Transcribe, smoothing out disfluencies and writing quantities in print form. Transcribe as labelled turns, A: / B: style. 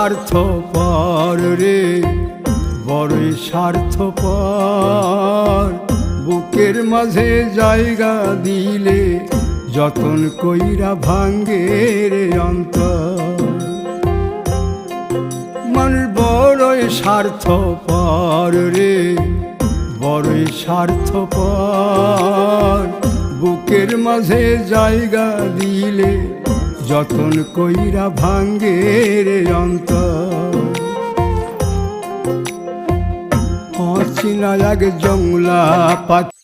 A: স্বার্থপর রে, বড়ই স্বার্থপর। বুকের মাঝে জায়গা দিলে যতন কইরা ভাঙ্গে রে অন্তর। মানুষ বড়ই স্বার্থপর রে, বড়ই স্বার্থপর। বুকের মাঝে জায়গা দিলে যতন কইরা ভাঙ্গে রে অন্তর। অচিনা এক জংলা পাখি